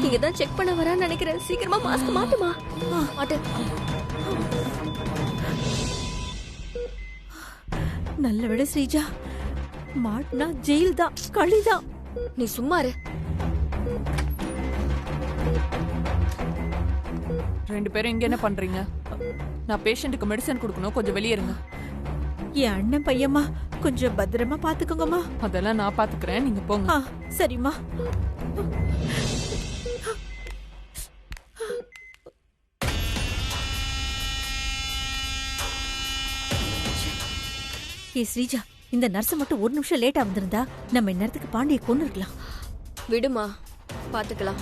இங்கதான் செக் பண்ண வரான்னு நினைக்கிறேன். சீக்கிரமா மாஸ்க் மாட்டுமா. மாட்டு. நல்ல விட ஸ்ரீஜா, மாட்டினா ஜெயில் தான், களிதான். நீ சும்மா இரு. ரெண்டு பேரும் இங்க என்ன பண்றீங்க? நான் பேஷண்ட்டுக்கு மெடிசன் கொடுக்கணும், கொஞ்சம் வெளியே இருங்க. என் அண்ணன் பையம்மா, கொஞ்சம் பத்திரமா பாத்துக்கோங்கம்மா. அதெல்லாம் நான் பாத்துக்கிறேன், நீங்க போங்க. சரிம்மா. ஏ ஸ்ரீஜா, இந்த நர்ஸ் மட்டும் ஒரு நிமிஷம் லேட்டா வந்திருந்தா நம்ம இந்நேரத்துக்கு பாண்டியை கொண்டு இருக்கலாம். விடுமா, பாத்துக்கலாம்.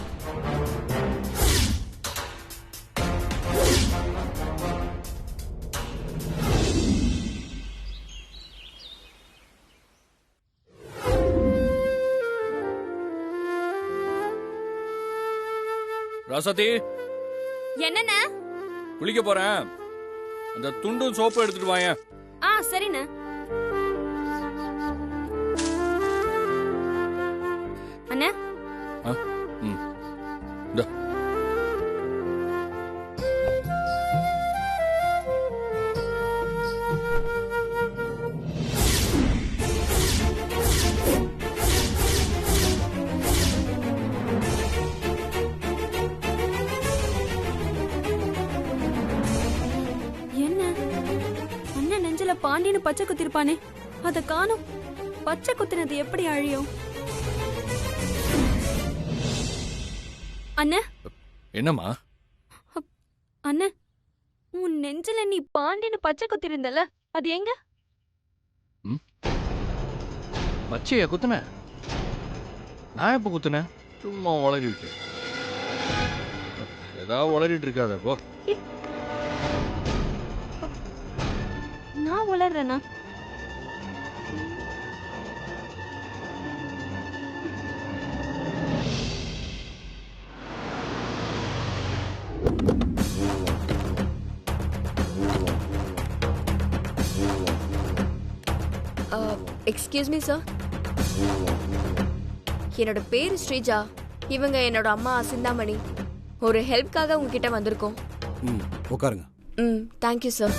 ராசாத்தி, என்னண்ண? குளிக்க போறேன். அந்த துண்டும் சோப்பு எடுத்துட்டு வாங்க. சரிண்ண. அண்ணா. பாண்டியனு பச்சை குத்திருப்பானே, அத காணோம். பச்சை குத்தினது எப்படி அழியும்? அண்ணா. என்னம்மா? அண்ணா, உன் நெஞ்சில நீ பாண்டியனு பச்சை குத்திருந்தல, அது எங்க? பச்சையா குத்துன? நான் எப்ப குத்துனேன்? சும்மா வளரிட்டு. ஏதாவது வளரிட்டு இருக்காத போ. நான் வளர்றேனா? Excuse me sir. என்னோட பேரு ஸ்ரீஜா. இவங்க என்னோட அம்மா சிந்தாமணி. ஒரு ஹெல்ப்காக உங்ககிட்ட வந்திருக்கோம். உட்காருங்க. Thank you sir.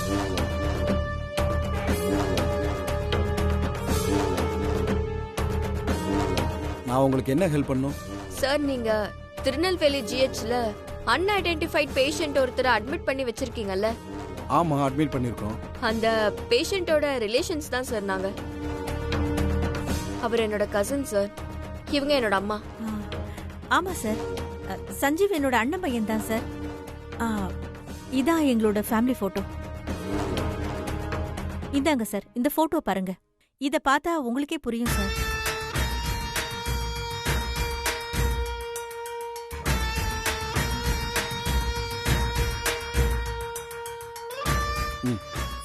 நான் உங்களுக்கு என்ன ஹெல்ப் பண்ணும்? சார், நீங்க திருநெல்வேலி ஜிஹெச்ல அன்ஐடென்டிஃபைட் பேஷண்ட் ஒருத்தரை அட்மிட் பண்ணி வச்சிருக்கீங்கல்ல? ஆமா, அட்மிட் பண்ணிருக்கோம். அந்த பேஷண்டோட ரிலேஷன்ஸ் தான் சார் நாங்க. அவர் என்னோட கசின் சார். இவங்க என்னோட அம்மா. ஆமா சார், சஞ்சீவ் என்னோட அண்ணன் பையன் தான் சார். இதான் எங்களோட ஃபேமிலி போட்டோ. இந்தாங்க சார், இந்த போட்டோ பாருங்க. இத பார்த்தா உங்களுக்கே புரியும் சார்.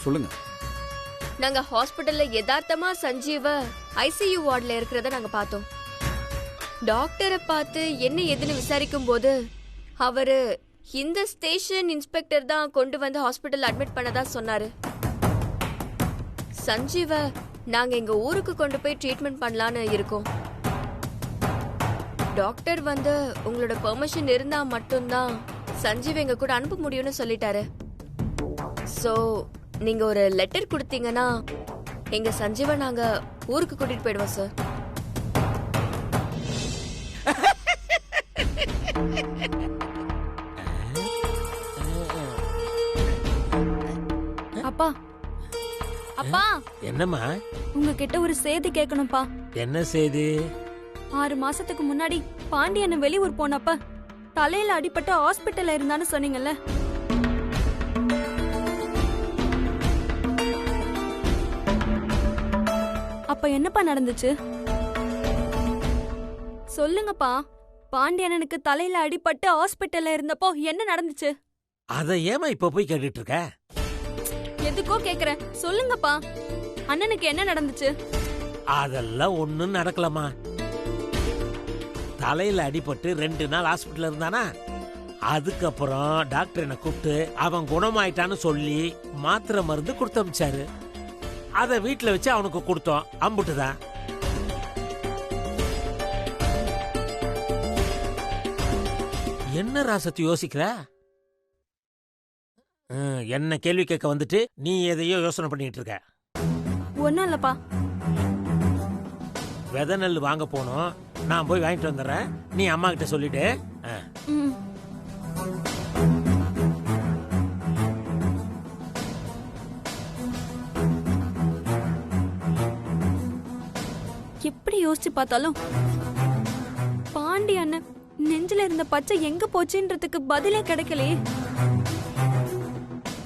சொல்லுங்க. நாங்க ஹாஸ்பிடல்ல யதார்த்தமா சஞ்சீவ ஐசியூ வார்டுல இருக்கிறத நாங்க பார்த்தோம். டாக்டரை பார்த்து என்ன ஏதுன்னு விசாரிக்கும் போது அவரு இந்த ஸ்டேஷன் இன்ஸ்பெக்டர் தான் கொண்டு வந்து ஹாஸ்பிடல் அட்மிட் பண்ணதா சொன்னாரு. சஞ்சீவ நாங்க எங்க ஊருக்கு கொண்டு போய் ட்ரீட்மெண்ட் பண்ணலான்னு இருக்கோம். டாக்டர் வந்து உங்களோட பெர்மிஷன் இருந்தா மட்டும்தான் சஞ்சீவ் எங்க கூட அனுப்ப முடியும்னு சொல்லிட்டாரு. சோ நீங்க ஒரு லெட்டர் கொடுத்தீங்கன்னா எங்க சஞ்சீவ நாங்க ஊருக்கு கூட்டிட்டு போயிடுவோம் சார். அப்பா, அப்பா. என்னம்மா? உங்ககிட்ட ஒரு செய்தி கேட்கணும்ப்பா. என்ன செய்தி? 6 மாசத்துக்கு முன்னாடி பாண்டியன் வெளியூர் போனப்ப தலையில அடிபட்டு ஹாஸ்பிட்டல்ல இருந்தான்னு சொன்னீங்கல்ல? அப்ப என்னப்பா நடந்துச்சு? சொல்லுங்கப்பா. பாண்டியனுக்கு தலையில அடிபட்டு ஹாஸ்பிட்டல்ல இருந்தப்போ என்ன நடந்துச்சு? அத ஏமா இப்ப போய் கேட்டுட்டு இருக்க? எதுக்கோ கேக்குறேன், சொல்லுங்கப்பா. அண்ணனுக்கு என்ன நடந்துச்சு? அதெல்லாம் ஒண்ணும் நடக்கலமா. தலையில அடிபட்டு 2 நாள் ஹாஸ்பிட்டல் இருந்தானா, அதுக்கப்புறம் டாக்டர் என்ன கூப்பிட்டு அவன் குணமாயிட்டான்னு சொல்லி மாத்திரை மருந்து கொடுத்து அமிச்சாரு. அத வீட்டுல வச்சு அவனுக்கு கொடுத்தோம். அம்புட்டுதான். என்ன ராசத்தி யோசிக்கிற? என்ன கேள்வி கேட்க வந்துட்டு நீ எதையோ யோசனை பண்ணிட்டு இருக்க. ஒன்றும் இல்லைப்பா. விதை நெல் வாங்க போனோம், நான் போய் வாங்கிட்டு வந்துடுறேன், நீ அம்மா கிட்ட சொல்லிட்டு. ம். எப்படி யோசிச்சு பார்த்தாலும் பாண்டி அண்ணன் நெஞ்சில இருந்த பச்சை எங்க போச்சுன்றதுக்கு பதிலே கிடைக்கலையே.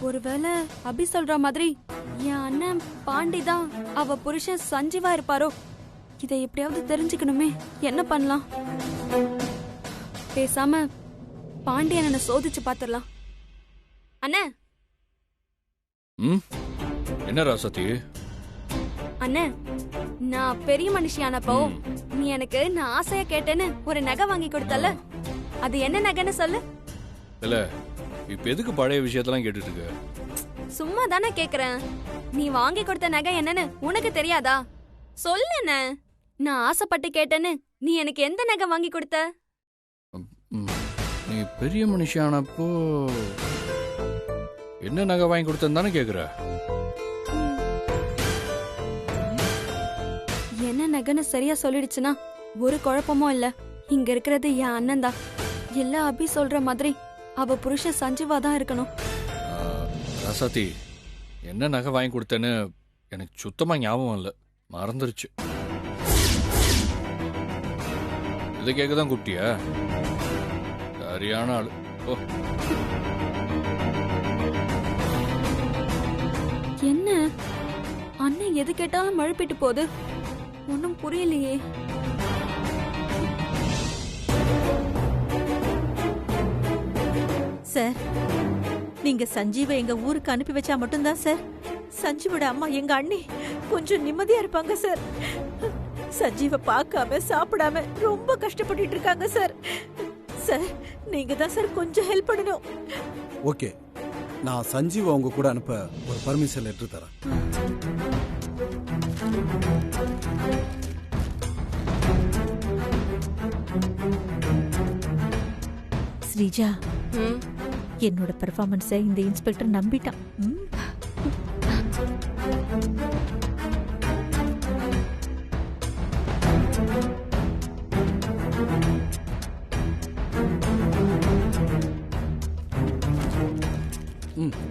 ஒருவேளை அபி சொல்ற மாதிரி என் அண்ணன் பாண்டி தான் அவ புருஷன் சஞ்சீவா இருப்பாரோ? இதை எப்படியாவது தெரிஞ்சுக்கணுமே. என்ன பண்ணலாம்? பேசாம பாண்டி அண்ணனை சோதிச்சு பாத்துடலாம். அண்ணே. என்ன ராசாத்தி? அண்ணே, நான் பெரிய மனுஷியானப்போ நீ எனக்கு நான் ஆசையா கேட்டேன்னு ஒரு நகை வாங்கி கொடுத்தல, அது என்ன நகைன்னு சொல்லு. இல்ல இப்ப எதுக்கு பழைய விஷயத்தெல்லாம் கேட்டுட்டு இருக்க? சும்மா தானே கேக்குறேன். நீ வாங்கி கொடுத்த நகை என்னன்னு உனக்கு தெரியாதா? சொல்லுண்ணே. நான் ஆசைப்பட்டு கேட்டேன்னு நீ எனக்கு எந்த நகை வாங்கி கொடுத்த? நீ பெரிய மனுஷியானப்போ என்ன நகை வாங்கி கொடுத்தேன்னு தானே கேக்குற? என்ன நகைன்னு சரியா சொல்லிடுச்சுன்னா ஒரு குழப்பமும் இல்ல. இங்க இருக்கிறது என் அண்ணன் தான். எல்லா அபி சொல்ற மாதிரி அவ புருஷன் சஞ்சீவா தான் இருக்கணும். ராசாத்தி, என்ன நகை வாங்கி கொடுத்தேன்னு எனக்கு சுத்தமா ஞாபகம் இல்லை, மறந்துருச்சு. இதை கேட்க தான் கூப்பிட்டியா? சரியான ஆளு. ஓ, என்ன அண்ணன் எது கேட்டாலும் மழுப்பிட்டு போகுது. ஒன்னும் புரியலையே. சார், நீங்க சஞ்சீவை எங்க ஊருக்கு அனுப்பி வச்சா மட்டும்தான் சார் சஞ்சீவோட அம்மா எங்க அண்ணி கொஞ்சம் நிம்மதியா இருப்பாங்க சார். சஞ்சீவை பார்க்காம சாப்பிடாம ரொம்ப கஷ்டப்பட்டுட்டு இருக்காங்க சார். சார், நீங்க தான் சார் கொஞ்சம் ஹெல்ப் பண்ணணும். ஓகே, நான் சஞ்சீவ் அவங்க கூட அனுப்ப ஒரு பர்மிஷன் லெட்டர் தரேன். ஸ்ரீஜா, என்னோட பெர்ஃபார்மன்ஸை இந்த இன்ஸ்பெக்டர் நம்பிட்டான்.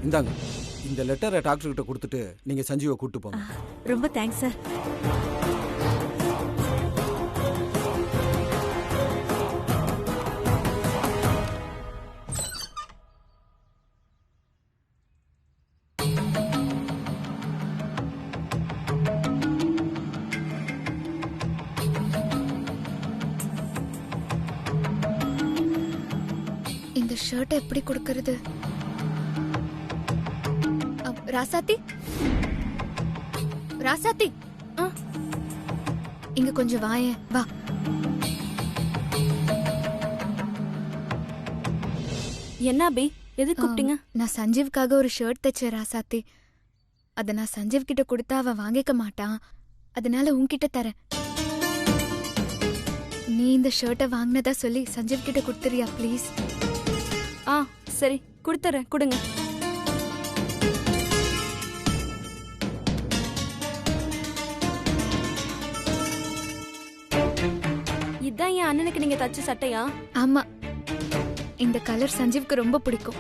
இந்தாங்க, இந்த லெட்டரை டாக்டர் கிட்ட கொடுத்துட்டு நீங்க சஞ்சீவை கூட்டு போங்க. ரொம்ப தேங்க்ஸ் சார். இந்த ஷர்ட்டை எப்படி கொடுக்கறது? ராசாத்தி, ராசாத்தி, இங்க கொஞ்சம் வாயேன், வா. என்ன அபி, எது கூப்பிட்டீங்க? நான் சஞ்சீவுக்காக ஒரு ஷர்ட் தைச்சேன் ராசாத்தி. அத நான் சஞ்சீவ் கிட்ட கொடுத்தா அவ வாங்கிக்க மாட்டான், அதனால உன்கிட்ட தரேன். நீ இந்த ஷர்ட்டை வாங்கினதா சொல்லி சஞ்சீவ் கிட்ட கொடுத்துறியா ப்ளீஸ்? சரி, கொடுத்துறேன், கொடுங்க. இதான் என் அண்ணனுக்கு நீங்க தச்ச சட்டையா? ஆமா, இந்த கலர் சஞ்சீவுக்கு ரொம்ப பிடிக்கும்.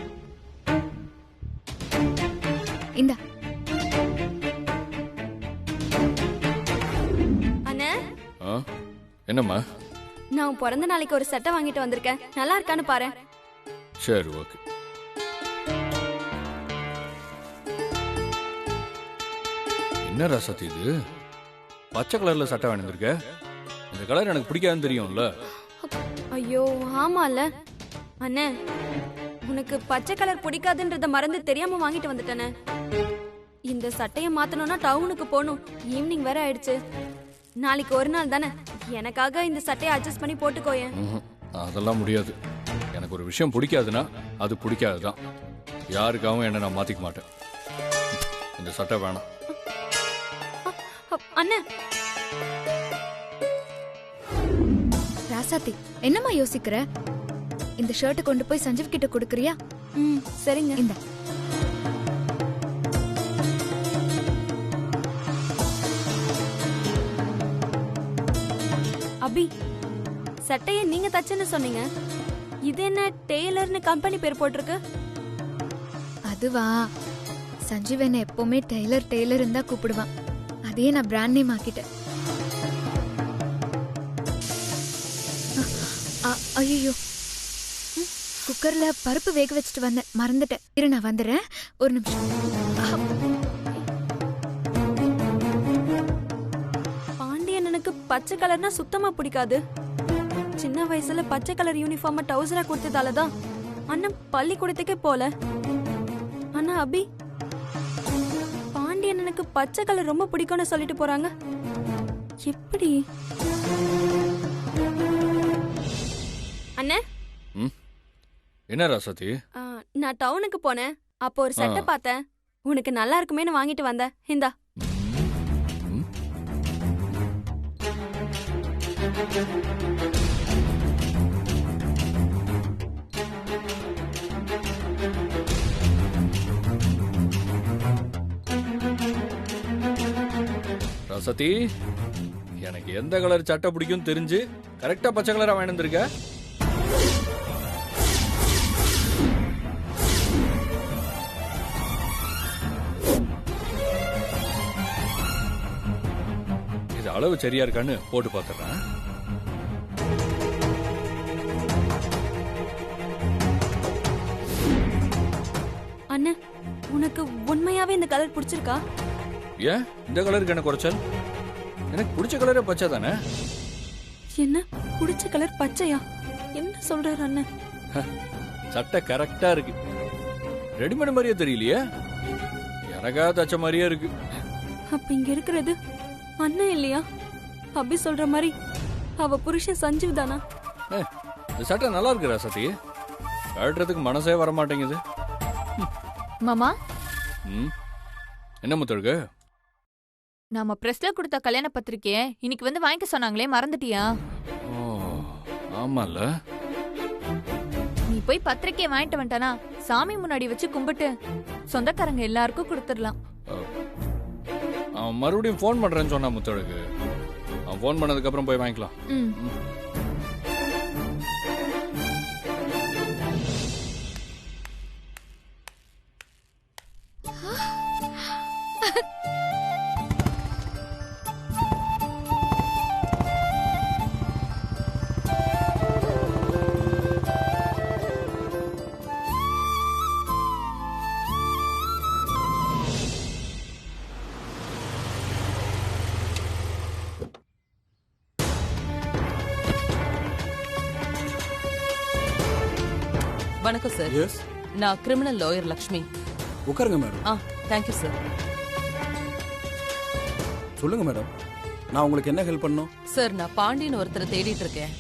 இந்தா. அண்ணே, என்னம்மா? நான் பிறந்த நாளைக்கு ஒரு சட்டை வாங்கிட்டு வந்திருக்கேன், நல்லா இருக்கான்னு பாரு. சரி, ஓகே. என்ன ராசாத்தி இது? பச்சை கலர்ல சட்டை வாங்கியிருக்க. இந்த கலர் எனக்கு பிடிக்காதுன்னு தெரியும்ல. ஐயோ, ஆமால அண்ணே, உனக்கு பச்சை கலர் பிடிக்காதுன்றத மறந்து தெரியாம வாங்கிட்டு வந்துட்டேனே. இந்த சட்டையை மாத்தணும்னா டவுனுக்கு போகணும், ஈவினிங் வேற ஆயிடுச்சு. நாளைக்கு ஒரு நாள் தானே, எனக்காக இந்த சட்டையை அட்ஜஸ்ட் பண்ணி போட்டுக்கோயேன். அதெல்லாம் முடியாது. எனக்கு ஒரு விஷயம் பிடிக்காதுன்னா அது பிடிக்காதுதான். யாருக்காகவும் என்ன நான் மாத்திக்க மாட்டேன். இந்த சட்டை வேணாம். அண்ணே. ராசாத்தி, என்னம்மா யோசிக்கிற? இந்த ஷர்ட்டை கொண்டு போய் சஞ்சீவ் கிட்ட கொடுக்கறியா? ம் சரிங்க. இந்த அபி, சட்டையை நீங்க தச்சேன்னு சொன்னீங்க. இது என்ன டெய்லர்னு கம்பெனி பேர் போட்டிருக்கு? அதுவா, சஞ்சீவ் என்ன எப்பவுமே டெய்லர் டெய்லர் தான் கூப்பிடுவான். அதையே நான் பிராண்ட் நேம் ஆக்கிட்டேன். ஐயோ, குக்கர்ல பருப்பு வேக வச்சுட்டு வந்தேன், மறந்துட்டேன். இரு நான் வந்துடுறேன், ஒரு நிமிஷம். பாண்டியண்ணனுக்கு பச்சை கலர்னா சுத்தமா பிடிக்காது. சின்ன வயசுல பச்சை கலர் யூனிஃபார்ம் டவுசரா கொடுத்ததாலதான் அண்ணன் பள்ளிக்கூடத்துக்கே போல. ஆனா அபி, பாண்டியண்ணனுக்கு பச்சை கலர் ரொம்ப பிடிக்கும்னு சொல்லிட்டு போறாங்க. எப்படி? அண்ணே, என்ன ராசாத்தி? நான் டவுனுக்கு போனேன். அப்போ ஒரு சட்டை பார்த்தேன். உனக்கு நல்லா இருக்குமேன்னு வாங்கிட்டு வந்தேன். இந்தா. ராசாத்தி, எனக்கு எந்த கலர் சட்டை பிடிக்கும் தெரிஞ்சு கரெக்டா பச்சை கலரா வாங்கி வந்திருக்க. இது அளவு சரியா இருக்கான்னு போட்டு பாத்துறேன். அண்ணே, உனக்கு உண்மையாவே இந்த கலர் பிடிச்சிருக்கா? ஏன் இந்த கலருக்கு என்ன குறைச்சல்? எனக்கு பிடிச்ச கலரே பச்சை தானே. என்ன பிடிச்ச கலர் பச்சையா? என்ன சொல்றாரு அண்ணன்? சட்டை கரெக்டா இருக்கு. ரெடிமேட் மாதிரியே தெரியலையே, எனக்கா தச்ச மாதிரியே இருக்கு. அப்ப இங்க இருக்கிறது அண்ணன் இல்லையா? அபி சொல்ற மாதிரி அவ புருஷன் சஞ்சீவ் தானா? இந்த சட்டை நல்லா இருக்கு ராசாத்தி, கழட்டுறதுக்கு மனசே வர மாட்டேங்குது. மாமா, என்ன முத்தழகு? நாம பிரஸ்ல கொடுத்த கல்யாண பத்திரிக்கைய இன்னைக்கு வந்து வாங்கிக்க சொன்னாங்களே, மறந்துட்டியா? ஆமால. நீ போய் பத்திரிக்கைய வாங்கிட்டு வந்துட்டானா சாமி முன்னாடி வச்சு கும்பிட்டு சொந்தக்காரங்க எல்லாருக்கும் கொடுத்துடலாம். அவன் மறுபடியும் போன் பண்றேன்னு சொன்னா முத்தழகு. அவன் போன் பண்ணதுக்கு அப்புறம் போய் வாங்கிக்கலாம். வணக்கம் சார். எஸ், நான் கிரிமினல் லாயர் லக்ஷ்மி. உட்காருங்க மேடம். Thank you sir. சொல்லுங்க மேடம், நான் உங்களுக்கு என்ன ஹெல்ப் பண்ணணும்? சார், நான் பாண்டியன் ஒருத்தரை தேடிட்டு இருக்கேன்.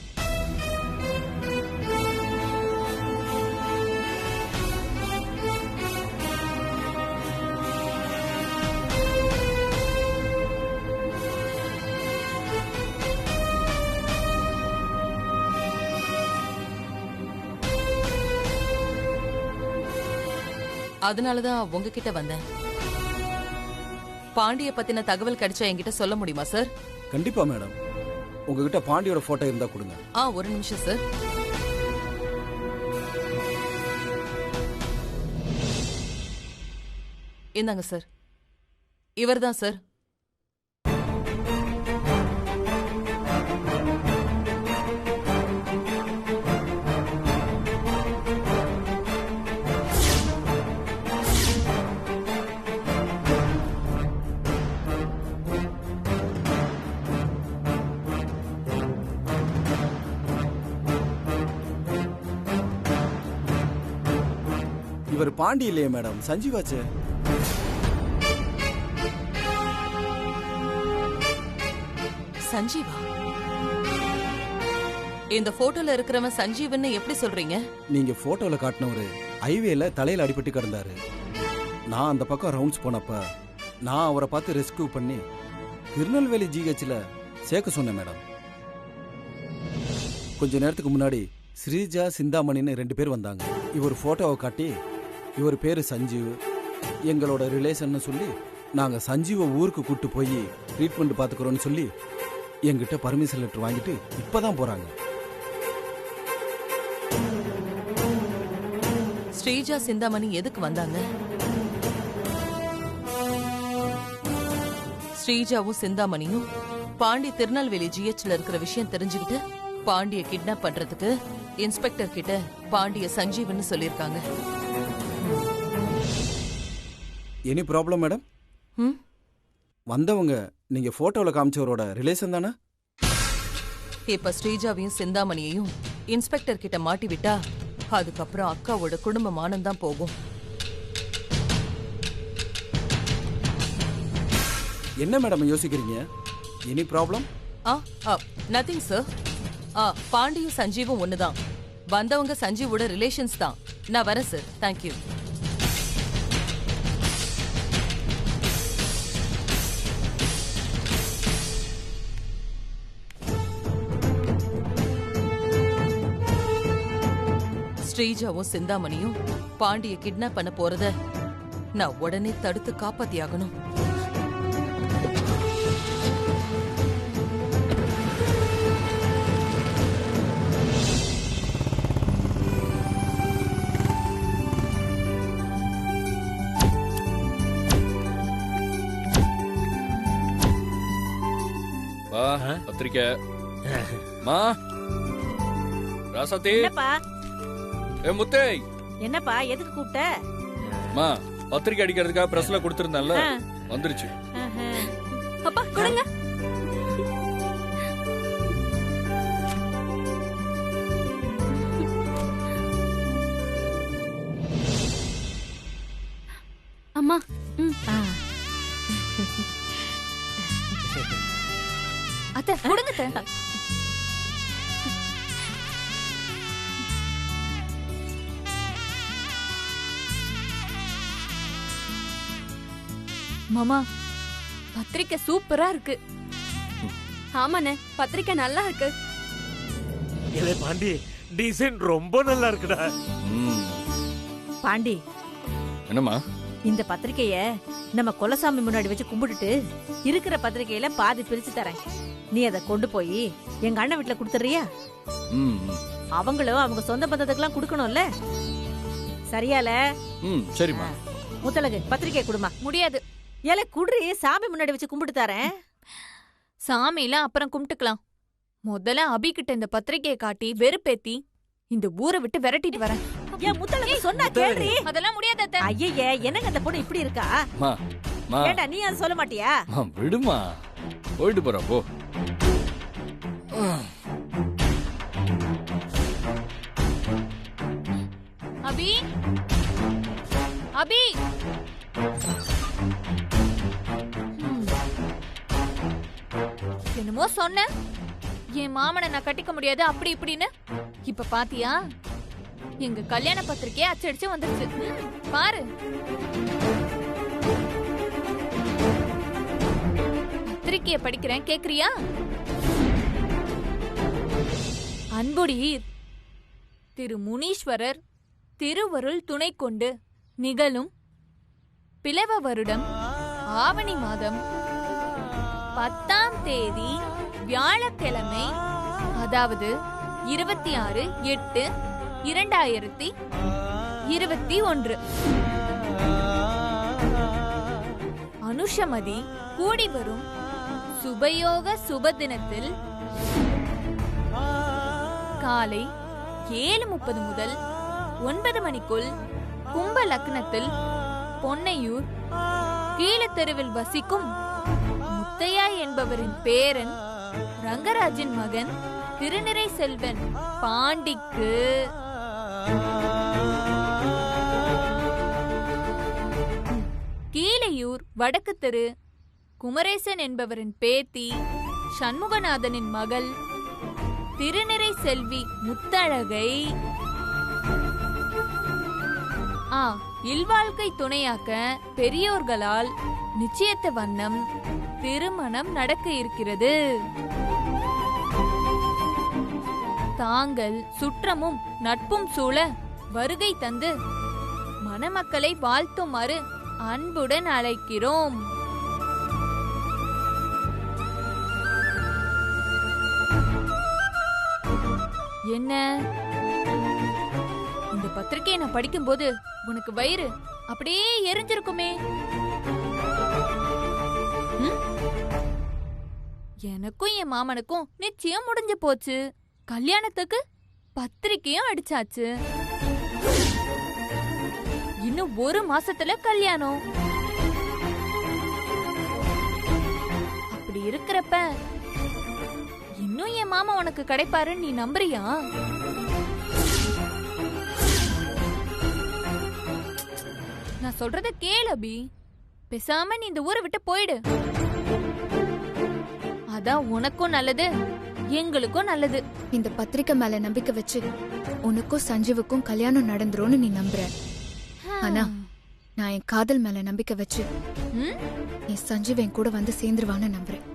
அதனாலதான் உங்ககிட்ட வந்தேன். பாண்டிய பத்தின தகவல் கிடைச்சா என்கிட்ட சொல்ல முடியுமா சார்? கண்டிப்பா மேடம். உங்ககிட்ட பாண்டியோட போட்டோ இருந்தா கொடுங்க. ஒரு நிமிஷம் சார். இந்தாங்க சார். இவர்தான் சார். இவர் பாண்டி இல்லையே மேடம், சஞ்சீவாச்சு. சஞ்சீவா? இந்த போட்டோல இருக்கிறவன் சஞ்சீவன்னு எப்படி சொல்றீங்க? நீங்க போட்டோல காட்டினவரு ஹைவேல தலையில அடிபட்டு கிடந்தாரு. நான் அந்த பக்கம் ரவுண்ட்ஸ் போனப்ப நான் அவரை பார்த்து ரெஸ்கியூ பண்ணி திருநெல்வேலி ஜிஹெச்ல சேர்க்க சொன்னேன் மேடம். கொஞ்ச நேரத்துக்கு முன்னாடி ஸ்ரீஜா சிந்தாமணின்னு 2 பேர் வந்தாங்க. இவர் போட்டோவை காட்டி இவர் பேரு சஞ்சீவ், எங்களோட ரிலேஷன்னு சொல்லி நாங்க சஞ்சீவை ஊருக்கு கூட்டு போய் ட்ரீட்மெண்ட் பார்த்துக்கிறோன்னு சொல்லி எங்கிட்ட பர்மிஷன் லெட்டர் வாங்கிட்டு இப்பதான் போறாங்க. ஸ்ரீஜா சிந்தாமணி எதுக்கு வந்தாங்க? ஸ்ரீஜாவும் சிந்தாமணியும் பாண்டி திருநெல்வேலி ஜிஹெச்ல இருக்கிற விஷயம் தெரிஞ்சுக்கிட்டு பாண்டிய கிட்னாப் பண்றதுக்கு இன்ஸ்பெக்டர் கிட்ட பாண்டிய சஞ்சீவன் சொல்லிருக்காங்க. Any problem madam? வந்தவங்க நீங்க போட்டோல காமிச்சவரோட ரிலேஷன் தானே? இப்ப ஸ்ரீஜாவையும் சிந்தாமணியையும் இன்ஸ்பெக்டர் கிட்ட மாட்டி விட்டா அதுக்கப்புறம் அக்காவோட குடும்ப மானம்தான் போகும். என்ன மேடம் யோசிக்கிறீங்க? Any problem? Nothing sir. பாண்டியும் சஞ்சீவும் ஒண்ணுதான். வந்தவங்க சஞ்சீவோட ரிலேஷன்ஸ் தான். நான் வரேன் சார். தேங்க்யூ. ஸ்ரீஜாவும் சிந்தாமணியும் பாண்டிய கிட்னாப் பண்ண போறத நான் உடனே தடுத்து காப்பாத்தியாகணும். பத்திரிக்கை மா ராசாத்தி. என்னப்பா ஏ முத்தே. என்னப்பா எதுக்கு கூப்பிட்ட? மா பத்திரிக்கை அடிக்கிறதுக்காக பிரஸ்ல கொடுத்திருந்தேன்ல, வந்துருச்சு. அப்பா கொடுங்க. அம்மா அத்தை கொடுங்க அத்தை. மாமா பத்திரிக்கை சூப்பரா இருக்கு. ஆமாண்ணே, பத்திரிக்கை நல்லா இருக்கு. பாண்டி டிசைன் ரொம்ப நல்லா இருக்குடா. பாண்டி என்னம்மா? இந்த பத்திரிக்கைய நம்ம கொலசாமி முன்னாடி வச்சு கும்பிட்டுட்டு இருக்கிற பத்திரிக்கையில பாதி பிரிச்சு தரேன். நீ அதை கொண்டு போய் எங்க அண்ணன் வீட்டுல குடுத்துறியா? அவங்களும் அவங்க சொந்த பந்தத்துக்கெல்லாம் குடுக்கணும்ல. சரியால? சரிம்மா. முத்தலகு பத்திரிக்கை குடுமா. முடியாது. ஏல குடுறி, சாமி முன்னாடி வச்சு கும்பிட்டு தரேன். சாமியில அப்புறம் கும்பிட்டுக்கலாம். முதல்ல அபிகிட்ட இந்த பத்திரிக்கையை காட்டி வெறுப்பேத்தி இந்த ஊரை விட்டு விரட்டிட்டு வரேன். ஏன் முத்தலகு சொன்னா கேள்றி. அதெல்லாம் முடியாது அத்தை. ஐயே, என்னங்க அந்த பொண்ணு இப்படி இருக்கா? ஏண்டா நீ அதை சொல்ல மாட்டியா? விடுமா, போயிட்டு போறா போ. அபி அபி என்னமோ சொன்ன, என் மாமனை நான் கட்டிக்க முடியாது அப்படி இப்படின்னு. இப்ப பாத்தியா, எங்க கல்யாண பத்திரிக்கையை அச்சடிச்சு வந்துருச்சு பாரு. பத்திரிக்கைய படிக்கிறேன், கேக்குறியா? அன்புடீர் திரு முனீஸ்வரர் திருவருள் துணை கொண்டு நிகழும் பிளவ வருடம் ஆவணி மாதம் 10ஆம் தேதி வியாழக்கிழமை, அதாவது 26/8/2021 அனுஷமதி கூடி வரும் சுபயோக சுபதினத்தில் காலை 7:30 முதல் 9 மணிக்குள் கும்ப லக்னத்தில் பொன்னையூர் கீழத்தெருவில் வசிக்கும் முத்தையா என்பவரின் பேரன் ரங்கராஜின் மகன் திருநிறை செல்வன் பாண்டிக்கு கீழையூர் வடக்கு தெரு குமரேசன் என்பவரின் பேத்தி சண்முகநாதனின் மகள் திருநிறை செல்வி முத்தழகை இல்வாழ்க்கை துணையாக்க பெரியோர்களால் நிச்சயத்த வண்ணம் திருமணம் நடக்க இருக்கிறது. தாங்கள் சுற்றமும் நட்பும் சூழ வருகை தந்து மணமக்களை வாழ்த்துமாறு அன்புடன் அழைக்கிறோம். என்ன இந்த பத்திரிக்கையை நான் படிக்கும்போது உனக்கு வயிறு அப்படியே எரிஞ்சிருக்குமே. எனக்கும் என் மாமனுக்கும் நிச்சயம் முடிஞ்சு போச்சு. கல்யாணத்துக்கு பத்திரிக்கையும் அடிச்சாச்சு. இன்னும் 1 மாசத்துல கல்யாணம். அப்படி இருக்கிறப்ப இன்னும் என் மாமா உனக்கு கிடைப்பாருன்னு நீ நம்புறியா? நான் சொல்றத கேளு அபி. பேசாம நீ இந்த ஊரை விட்டு போயிடு. அதான் உனக்கும் நல்லது, எங்களுக்கும் நல்லது. இந்த பத்திரிக்கை மேல நம்பிக்கை வச்சு உனக்கும் சஞ்சீவுக்கும் கல்யாணம் நடந்துரும்னு நீ நம்புற. ஆனா நான் என் காதல் மேல நம்பிக்கை வச்சு என் சஞ்சீவ் என் கூட வந்து சேர்ந்துருவான்னு நம்புறேன்.